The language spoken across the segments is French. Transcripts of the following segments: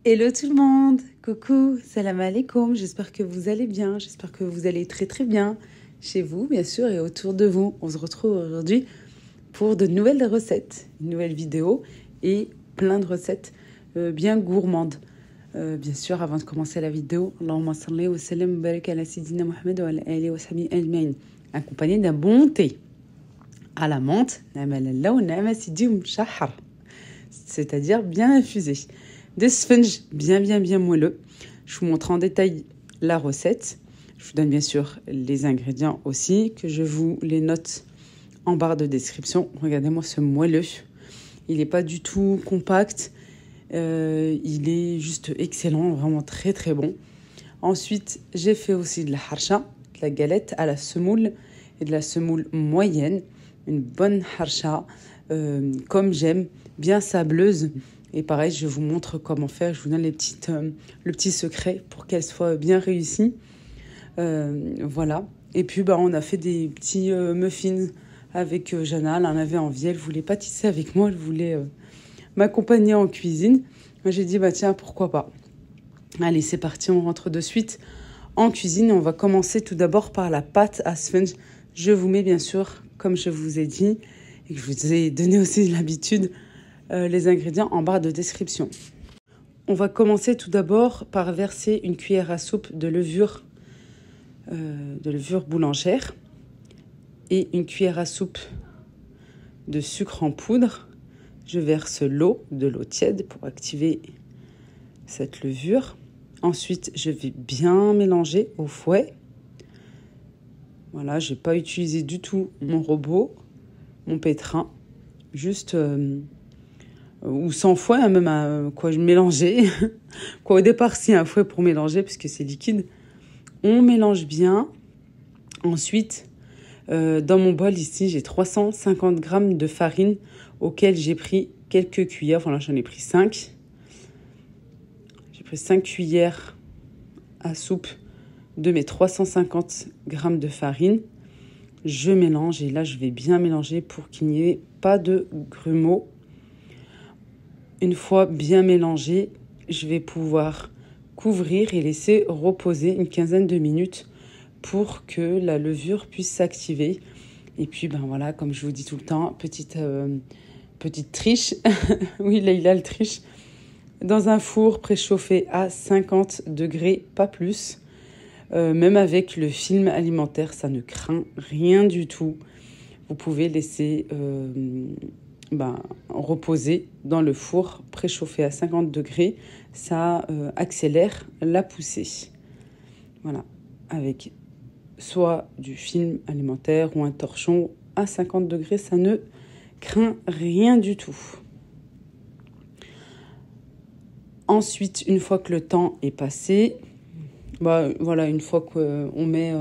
Hello tout le monde, coucou, salam alaikum, j'espère que vous allez bien, j'espère que vous allez très très bien chez vous bien sûr et autour de vous. On se retrouve aujourd'hui pour de nouvelles recettes, une nouvelle vidéo et plein de recettes bien gourmandes. Bien sûr, avant de commencer la vidéo, Allahumma salli wa sallim wa barik ala sayyidina Muhammad wa ala alihi wa sahbihi ajma'in, accompagné d'un bon thé à la menthe, c'est-à-dire bien infusé. Des sponges bien moelleux. Je vous montre en détail la recette. Je vous donne bien sûr les ingrédients aussi, que je vous les note en barre de description. Regardez-moi ce moelleux. Il n'est pas du tout compact. Il est juste excellent, vraiment très très bon. Ensuite, j'ai fait aussi de la harsha, de la galette à la semoule et de la semoule moyenne. Une bonne harsha, comme j'aime, bien sableuse. Et pareil, je vous montre comment faire. Je vous donne le petit secret pour qu'elle soit bien réussie. Voilà. Et puis, on a fait des petits muffins avec Jana. Elle en avait envie. Elle voulait pâtisser avec moi. Elle voulait m'accompagner en cuisine. Moi, j'ai dit, tiens, pourquoi pas. Allez, c'est parti. On rentre de suite en cuisine. On va commencer tout d'abord par la pâte à sponge. Je vous mets bien sûr, comme je vous ai dit, et que je vous ai donné aussi l'habitude, les ingrédients en barre de description. On va commencer tout d'abord par verser une cuillère à soupe de levure boulangère et une cuillère à soupe de sucre en poudre. Je verse de l'eau tiède pour activer cette levure. Ensuite, je vais bien mélanger au fouet. Voilà, je n'ai pas utilisé du tout mon robot, mon pétrin, juste ou sans fouet, même je mélangeais. Au départ, c'est un fouet pour mélanger puisque c'est liquide. On mélange bien. Ensuite, dans mon bol ici, j'ai 350 g de farine auquel j'ai pris quelques cuillères. Voilà, j'en ai pris 5. J'ai pris 5 cuillères à soupe de mes 350 g de farine. Je mélange et là, je vais bien mélanger pour qu'il n'y ait pas de grumeaux. Une fois bien mélangé, je vais pouvoir couvrir et laisser reposer une quinzaine de minutes pour que la levure puisse s'activer. Et puis, voilà, comme je vous dis tout le temps, petite triche. Oui, Leïla, elle triche. Dans un four préchauffé à 50 degrés, pas plus. Même avec le film alimentaire, ça ne craint rien du tout. Vous pouvez laisser reposer dans le four préchauffé à 50 degrés. Ça accélère la poussée. Voilà, avec soit du film alimentaire ou un torchon à 50 degrés, ça ne craint rien du tout. Ensuite, une fois que le temps est passé, une fois qu'on met,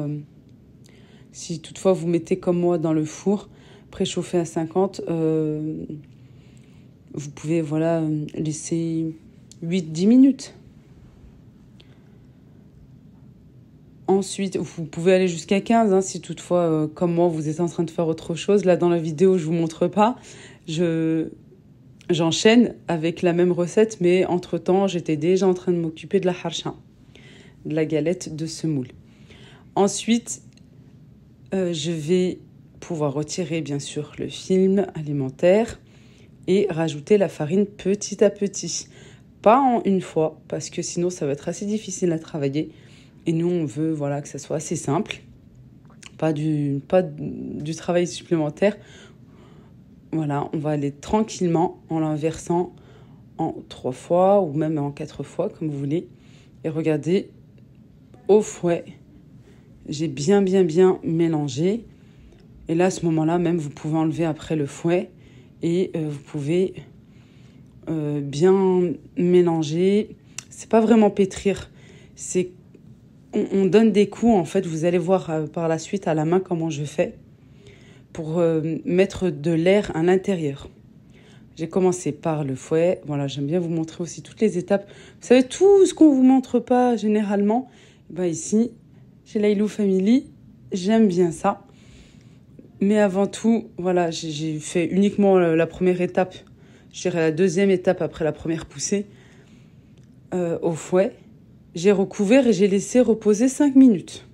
si toutefois vous mettez comme moi dans le four préchauffé à 50, vous pouvez laisser 8-10 minutes. Ensuite, vous pouvez aller jusqu'à 15 si toutefois, comme moi, vous êtes en train de faire autre chose. Là, dans la vidéo, je ne vous montre pas. J'enchaîne avec la même recette, mais entre-temps, j'étais déjà en train de m'occuper de la harsha, de la galette de semoule. Ensuite, je vais pouvoir retirer, bien sûr, le film alimentaire et rajouter la farine petit à petit. Pas en une fois, parce que sinon, ça va être assez difficile à travailler. Et nous, on veut que ça soit assez simple. Pas du travail supplémentaire. Voilà, on va aller tranquillement en l'inversant en 3 fois ou même en 4 fois, comme vous voulez. Et regardez, au fouet, j'ai bien mélangé. Et là, à ce moment-là, même, vous pouvez enlever après le fouet et vous pouvez bien mélanger. C'est pas vraiment pétrir, on donne des coups, en fait. Vous allez voir par la suite à la main comment je fais pour mettre de l'air à l'intérieur. J'ai commencé par le fouet. Voilà, j'aime bien vous montrer aussi toutes les étapes. Vous savez, tout ce qu'on ne vous montre pas généralement, ici, chez Lailou Family, j'aime bien ça. Mais avant tout, j'ai fait uniquement la première étape. Je dirais la deuxième étape après la première poussée. au fouet. J'ai recouvert et j'ai laissé reposer 5 minutes.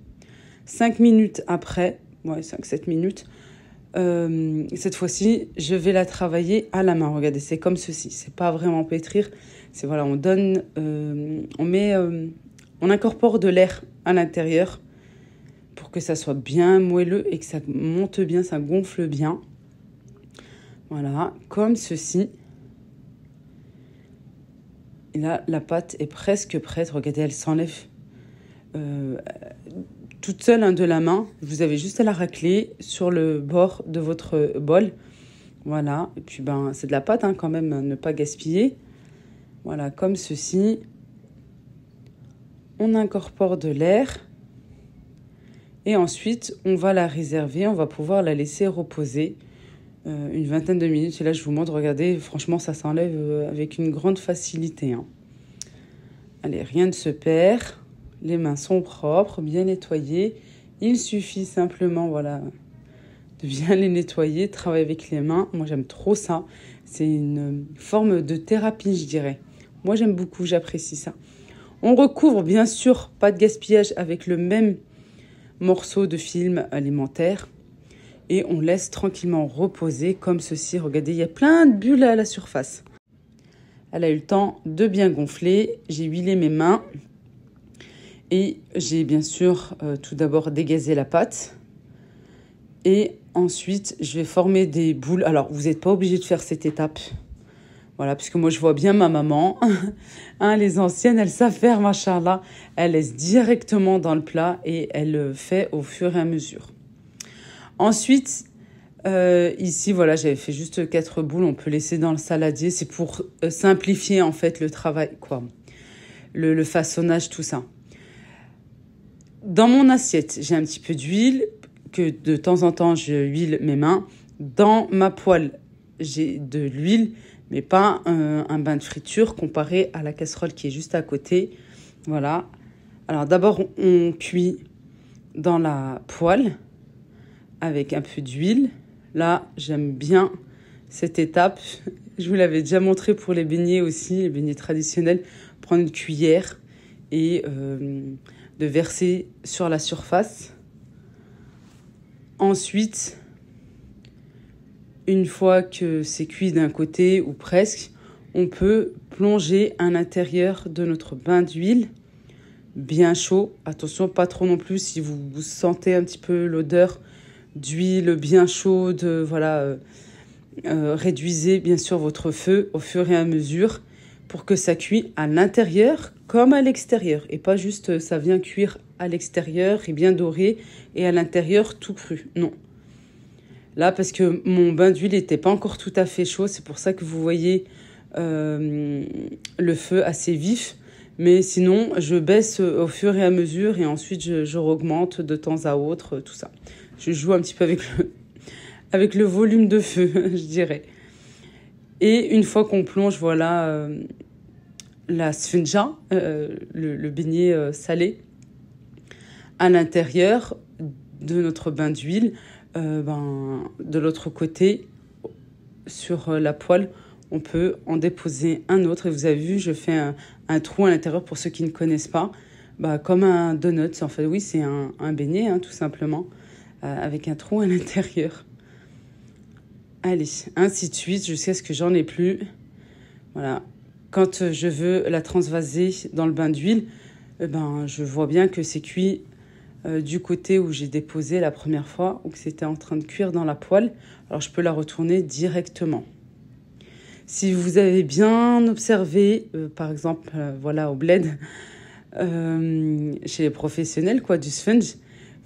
5 minutes après, ouais, 5-7 minutes, cette fois-ci, je vais la travailler à la main. Regardez, c'est comme ceci. C'est pas vraiment pétrir. C'est voilà, on donne, on incorpore de l'air à l'intérieur pour que ça soit bien moelleux et que ça monte bien, ça gonfle bien. Voilà, comme ceci. Et là, la pâte est presque prête. Regardez, elle s'enlève toute seule de la main. Vous avez juste à la racler sur le bord de votre bol. Voilà. Et puis, c'est de la pâte quand même, ne pas gaspiller. Voilà, comme ceci. On incorpore de l'air. Et ensuite, on va la réserver. On va pouvoir la laisser reposer une vingtaine de minutes. Et là, je vous montre, regardez, franchement, ça s'enlève avec une grande facilité. Allez, rien ne se perd. Les mains sont propres, bien nettoyées. Il suffit simplement, voilà, de bien les nettoyer, travailler avec les mains. Moi, j'aime trop ça. C'est une forme de thérapie, je dirais. Moi, j'aime beaucoup, j'apprécie ça. On recouvre, bien sûr, pas de gaspillage, avec le même morceau de film alimentaire. Et on laisse tranquillement reposer comme ceci. Regardez, il y a plein de bulles à la surface. Elle a eu le temps de bien gonfler. J'ai huilé mes mains. Et j'ai bien sûr tout d'abord dégazé la pâte. Et ensuite, je vais former des boules. Alors, vous n'êtes pas obligé de faire cette étape. Voilà, puisque moi, je vois bien ma maman. Les anciennes, elles savent faire, machallah. Elles laissent directement dans le plat et elles le font au fur et à mesure. Ensuite, ici, voilà, j'avais fait juste 4 boules. On peut laisser dans le saladier. C'est pour simplifier, en fait, le travail, quoi. Le façonnage, tout ça. Dans mon assiette, j'ai un petit peu d'huile, que de temps en temps, je huile mes mains. Dans ma poêle, j'ai de l'huile, mais pas un bain de friture comparé à la casserole qui est juste à côté. Voilà. Alors d'abord, on cuit dans la poêle avec un peu d'huile. Là, j'aime bien cette étape. Je vous l'avais déjà montré pour les beignets aussi, les beignets traditionnels. Prendre une cuillère et de verser sur la surface. Ensuite, une fois que c'est cuit d'un côté ou presque, on peut plonger à l'intérieur de notre bain d'huile bien chaud. Attention, pas trop non plus si vous sentez un petit peu l'odeur d'huile bien chaude. Voilà, réduisez bien sûr votre feu au fur et à mesure pour que ça cuit à l'intérieur comme à l'extérieur. Et pas juste ça vient cuire à l'extérieur et bien doré et à l'intérieur tout cru. Non. Là, parce que mon bain d'huile n'était pas encore tout à fait chaud. C'est pour ça que vous voyez le feu assez vif. Mais sinon, je baisse au fur et à mesure et ensuite je augmente de temps à autre, tout ça. Je joue un petit peu avec le volume de feu, je dirais. Et une fois qu'on plonge, voilà, la sfinja, le beignet salé, à l'intérieur de notre bain d'huile, de l'autre côté, sur la poêle, on peut en déposer un autre. Et vous avez vu, je fais un trou à l'intérieur pour ceux qui ne connaissent pas. Comme un donut, en fait. Oui, c'est un beignet, tout simplement, avec un trou à l'intérieur. Allez, ainsi de suite, jusqu'à ce que j'en ai plus. Voilà. Quand je veux la transvaser dans le bain d'huile, je vois bien que c'est cuit du côté où j'ai déposé la première fois ou que c'était en train de cuire dans la poêle. Alors, je peux la retourner directement. Si vous avez bien observé, par exemple, voilà, au bled, chez les professionnels du sponge,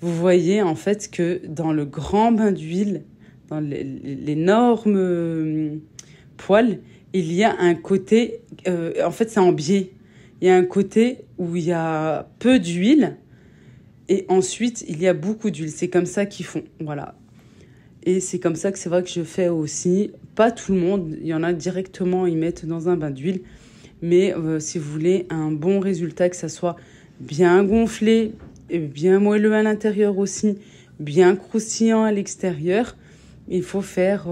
vous voyez en fait que dans le grand bain d'huile, dans l'énorme poêle, il y a un côté, en fait c'est en biais, il y a un côté où il y a peu d'huile et ensuite il y a beaucoup d'huile. C'est comme ça qu'ils font, voilà. Et c'est comme ça que c'est vrai que je fais aussi. Pas tout le monde, il y en a directement, ils mettent dans un bain d'huile. Mais si vous voulez un bon résultat, que ça soit bien gonflé, et bien moelleux à l'intérieur aussi, bien croustillant à l'extérieur, il faut faire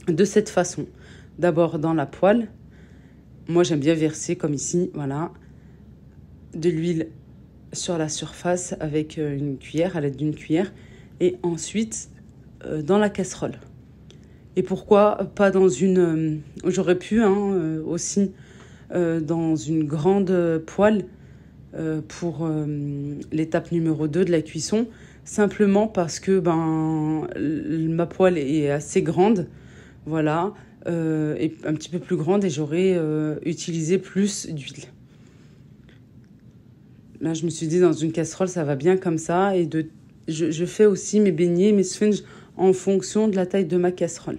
de cette façon. D'abord dans la poêle, Moi, j'aime bien verser, comme ici, voilà, de l'huile sur la surface avec une cuillère, à l'aide d'une cuillère, et ensuite dans la casserole. Et pourquoi pas dans une... j'aurais pu aussi dans une grande poêle pour l'étape numéro 2 de la cuisson, simplement parce que ma poêle est assez grande, voilà, et un petit peu plus grande, et j'aurais utilisé plus d'huile. Là, je me suis dit, dans une casserole, ça va bien comme ça. Et je fais aussi mes beignets, mes sponges en fonction de la taille de ma casserole.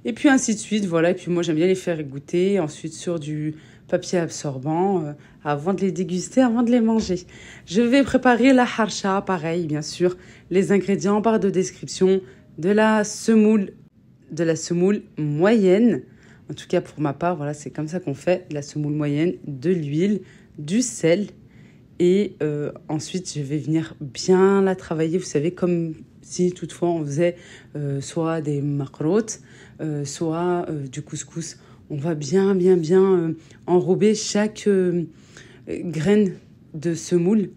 Et puis ainsi de suite, voilà. Et puis moi, j'aime bien les faire goûter. Ensuite, sur du papier absorbant, avant de les déguster, avant de les manger. Je vais préparer la harsha, pareil, bien sûr. Les ingrédients en barre de description, de la semoule moyenne. En tout cas, pour ma part, voilà, c'est comme ça qu'on fait. De la semoule moyenne, de l'huile, du sel. Et ensuite, je vais venir bien la travailler. Vous savez, comme si toutefois on faisait soit des makrout, soit du couscous. On va bien enrober chaque graine de semoule.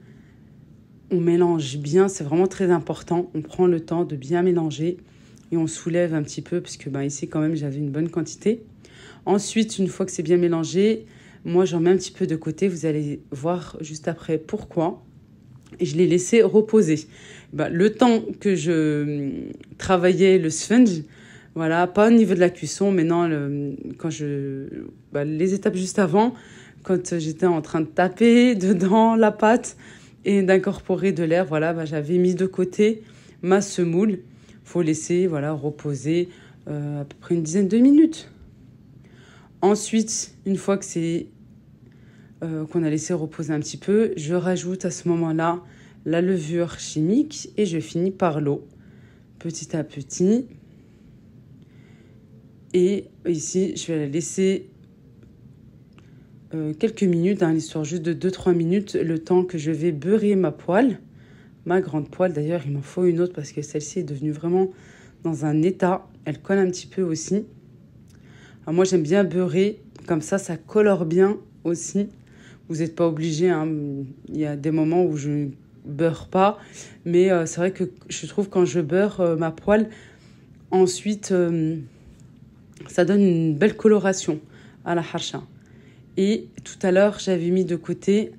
On mélange bien, c'est vraiment très important. On prend le temps de bien mélanger et on soulève un petit peu parce que ici, quand même, j'avais une bonne quantité. Ensuite, une fois que c'est bien mélangé, moi, j'en mets un petit peu de côté. Vous allez voir juste après pourquoi. Et je l'ai laissé reposer. Le temps que je travaillais le sponge, voilà, pas au niveau de la cuisson, mais non, les étapes juste avant, quand j'étais en train de taper dedans la pâte et d'incorporer de l'air, voilà, j'avais mis de côté ma semoule. Faut laisser, voilà, reposer à peu près une dizaine de minutes. Ensuite, une fois que c'est qu'on a laissé reposer un petit peu, je rajoute à ce moment-là la levure chimique et je finis par l'eau, petit à petit. Et ici, je vais la laisser quelques minutes, l'histoire juste de 2-3 minutes, le temps que je vais beurrer ma poêle. Ma grande poêle, d'ailleurs, il m'en faut une autre parce que celle-ci est devenue vraiment dans un état. Elle colle un petit peu aussi. Alors moi, j'aime bien beurrer, comme ça colore bien aussi. Vous n'êtes pas obligé, hein. Il y a des moments où je ne beurre pas, mais c'est vrai que je trouve quand je beurre ma poêle, ensuite, ça donne une belle coloration à la harsha. Et tout à l'heure, j'avais mis de côté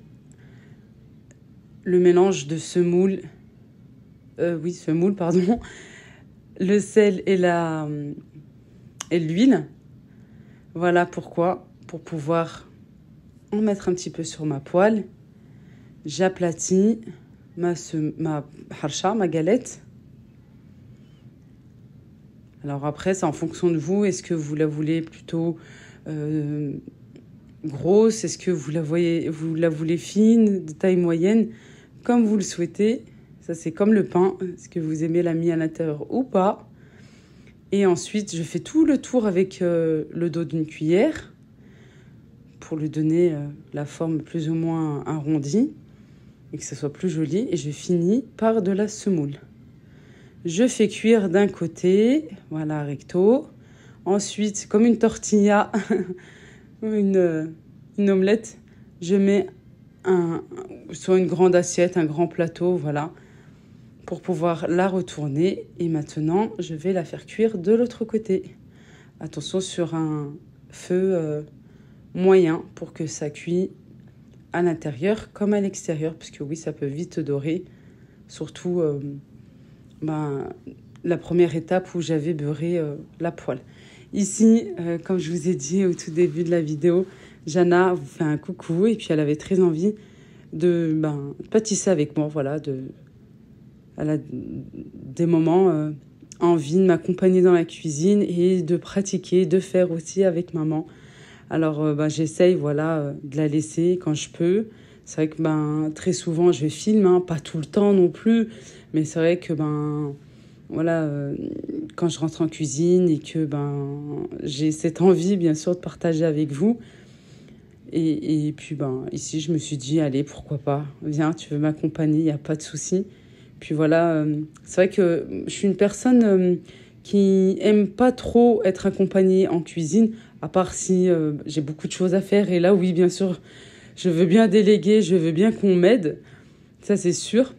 le mélange de semoule, le sel et l'huile. Voilà pourquoi, pour pouvoir en mettre un petit peu sur ma poêle. J'aplatis ma harsha, ma galette. Alors après, c'est en fonction de vous. Est-ce que vous la voulez plutôt grosse? Est-ce que vous la voulez fine, de taille moyenne? Comme vous le souhaitez. Ça, c'est comme le pain. Est-ce que vous aimez la mie à l'intérieur ou pas? Et ensuite, je fais tout le tour avec le dos d'une cuillère pour lui donner la forme plus ou moins arrondie et que ça soit plus joli. Et je finis par de la semoule. Je fais cuire d'un côté, voilà, recto. Ensuite, comme une tortilla, une omelette, je mets sur une grande assiette, un grand plateau, voilà, pour pouvoir la retourner. Et maintenant, je vais la faire cuire de l'autre côté. Attention, sur un feu moyen pour que ça cuise à l'intérieur comme à l'extérieur, parce que oui, ça peut vite dorer, surtout la première étape où j'avais beurré la poêle. Ici, comme je vous ai dit au tout début de la vidéo, Jana vous fait un coucou et puis elle avait très envie de pâtisser avec moi. Voilà, elle a des moments envie de m'accompagner dans la cuisine et de pratiquer, de faire aussi avec maman. Alors j'essaye de la laisser quand je peux. C'est vrai que très souvent je filme, pas tout le temps non plus, mais c'est vrai que quand je rentre en cuisine et que j'ai cette envie bien sûr de partager avec vous. Et puis ici je me suis dit allez, pourquoi pas, viens, tu veux m'accompagner, il n'y a pas de souci. Puis voilà, c'est vrai que je suis une personne qui aime pas trop être accompagnée en cuisine, À part si j'ai beaucoup de choses à faire. Et là, oui, bien sûr, je veux bien déléguer, je veux bien qu'on m'aide. Ça, c'est sûr.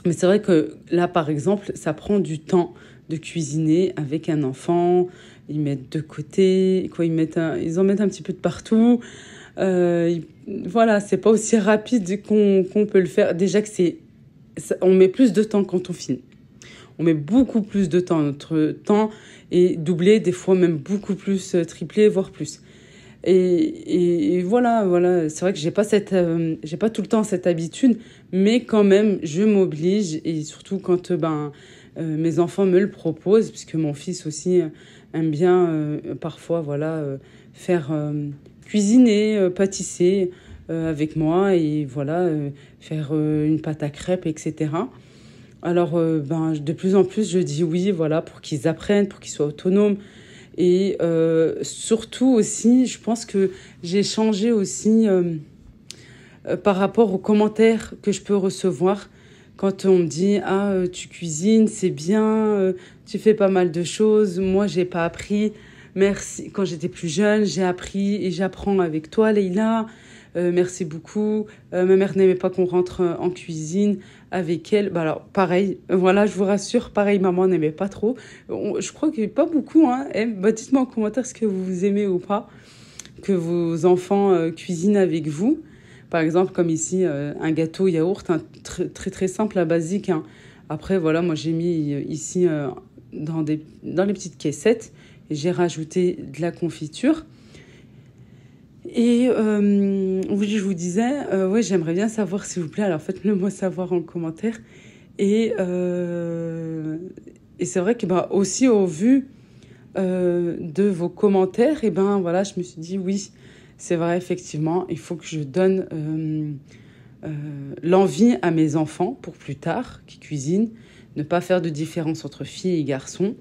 Mais c'est vrai que là, par exemple, ça prend du temps de cuisiner avec un enfant. Ils mettent de côté, quoi, ils en mettent un petit peu de partout. Voilà, c'est pas aussi rapide qu'on peut le faire. Déjà que on met plus de temps quand on filme. On met beaucoup plus de temps. Notre temps est doublé, des fois même beaucoup plus, triplé, voire plus. Et voilà. C'est vrai que j'ai pas tout le temps cette habitude, mais quand même, je m'oblige. Et surtout quand mes enfants me le proposent, puisque mon fils aussi aime bien parfois faire cuisiner, pâtisser avec moi et faire une pâte à crêpes, etc. Alors, de plus en plus, je dis oui, voilà, pour qu'ils apprennent, pour qu'ils soient autonomes. Et surtout aussi, je pense que j'ai changé aussi par rapport aux commentaires que je peux recevoir. Quand on me dit « Ah, tu cuisines, c'est bien, tu fais pas mal de choses. Moi, j'ai pas appris. Merci. Quand j'étais plus jeune, j'ai appris et j'apprends avec toi, Leïla. Merci beaucoup. Ma mère n'aimait pas qu'on rentre en cuisine avec elle. » Bah alors, pareil, voilà, je vous rassure, pareil, maman n'aimait pas trop. Je crois qu'il n'y a pas beaucoup. Hein. Dites-moi en commentaire ce que vous aimez ou pas, que vos enfants cuisinent avec vous. Par exemple, comme ici, un gâteau yaourt, très, très, très simple, à basique. Hein. Après, voilà, moi, j'ai mis ici dans les petites caissettes. J'ai rajouté de la confiture. Et oui, je vous disais, ouais, j'aimerais bien savoir, s'il vous plaît. Alors, faites-le moi savoir en commentaire. Et c'est vrai que aussi, au vu de vos commentaires, et voilà, je me suis dit, oui, c'est vrai, effectivement, il faut que je donne l'envie à mes enfants pour plus tard, qui cuisinent, ne pas faire de différence entre filles et garçons.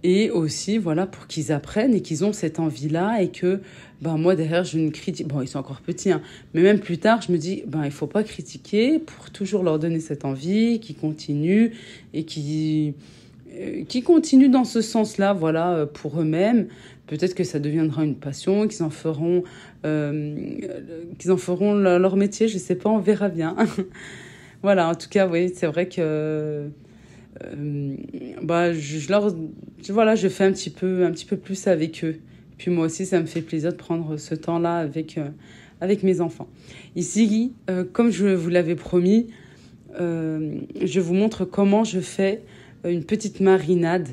Et aussi, voilà, pour qu'ils apprennent et qu'ils ont cette envie-là et que, moi, derrière, je ne critique... Bon, ils sont encore petits, hein, mais même plus tard, je me dis, il ne faut pas critiquer pour toujours leur donner cette envie, qu'ils continuent et qui continuent dans ce sens-là, voilà, pour eux-mêmes. Peut-être que ça deviendra une passion, qu'ils en feront leur métier, je ne sais pas, on verra bien. Voilà, en tout cas, oui, c'est vrai que... je fais un petit peu plus avec eux. Puis moi aussi, ça me fait plaisir de prendre ce temps-là avec mes enfants. Ici, comme je vous l'avais promis, je vous montre comment je fais une petite marinade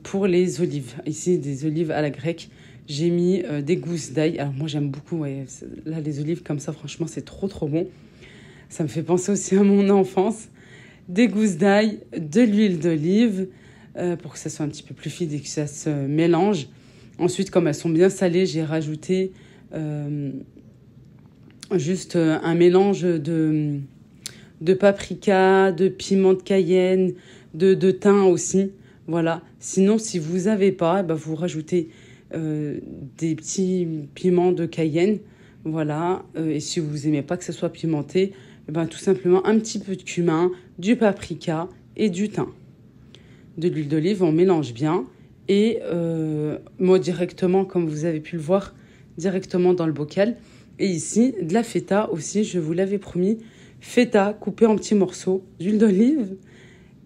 pour les olives. Ici, des olives à la grecque. J'ai mis des gousses d'ail. Alors moi, j'aime beaucoup. Ouais, là, les olives comme ça, franchement, c'est trop, trop bon. Ça me fait penser aussi à mon enfance. Des gousses d'ail, de l'huile d'olive, pour que ça soit un petit peu plus fluide et que ça se mélange. Ensuite, comme elles sont bien salées, j'ai rajouté juste un mélange de paprika, de piment de Cayenne, de thym aussi. Voilà. Sinon, si vous n'avez pas, vous rajoutez des petits piments de Cayenne. Voilà. Et si vous n'aimez pas que ça soit pimenté, tout simplement un petit peu de cumin, du paprika et du thym. De l'huile d'olive, on mélange bien. Et moi, directement, comme vous avez pu le voir, directement dans le bocal. Et ici, de la feta aussi, je vous l'avais promis. Feta coupée en petits morceaux, d'huile d'olive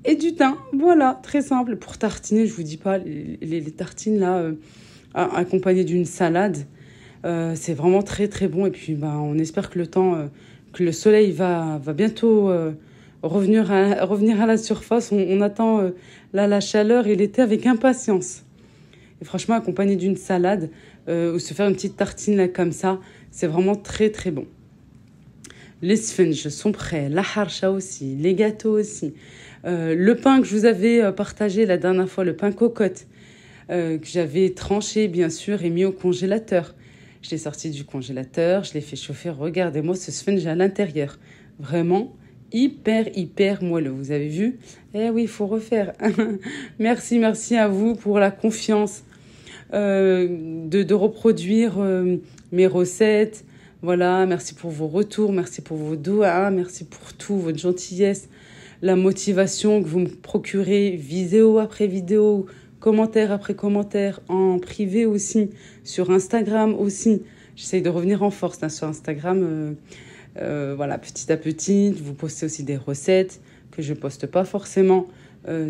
et du thym. Voilà, très simple. Pour tartiner, je vous dis pas, les tartines là, accompagnées d'une salade, c'est vraiment très très bon. Et puis, on espère que que le soleil va bientôt revenir à la surface. On attend la chaleur et l'été avec impatience. Et franchement, accompagné d'une salade ou se faire une petite tartine là, comme ça, c'est vraiment très très bon. Les sponges sont prêts, la harcha aussi, les gâteaux aussi. Le pain que je vous avais partagé la dernière fois, le pain cocotte, que j'avais tranché bien sûr et mis au congélateur. Je l'ai sorti du congélateur, je l'ai fait chauffer. Regardez-moi ce sponge à l'intérieur. Vraiment hyper moelleux. Vous avez vu? Eh oui, il faut refaire. Merci à vous pour la confiance de reproduire mes recettes. Voilà, merci pour vos retours, merci pour vos doigts, merci pour tout, votre gentillesse, la motivation que vous me procurez vidéo après vidéo, commentaire après commentaire, en privé aussi, sur Instagram aussi. J'essaye de revenir en force là, sur Instagram. Voilà, petit à petit, vous postez aussi des recettes que je poste pas forcément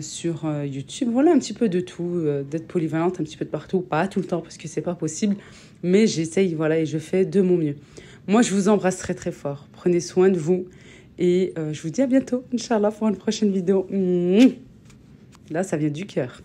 sur YouTube. Voilà, un petit peu de tout, d'être polyvalente un petit peu de partout, pas tout le temps parce que c'est pas possible, mais j'essaye, voilà, et je fais de mon mieux. Moi, je vous embrasse très très fort. Prenez soin de vous et je vous dis à bientôt, Inch'Allah, pour une prochaine vidéo. Là, ça vient du cœur.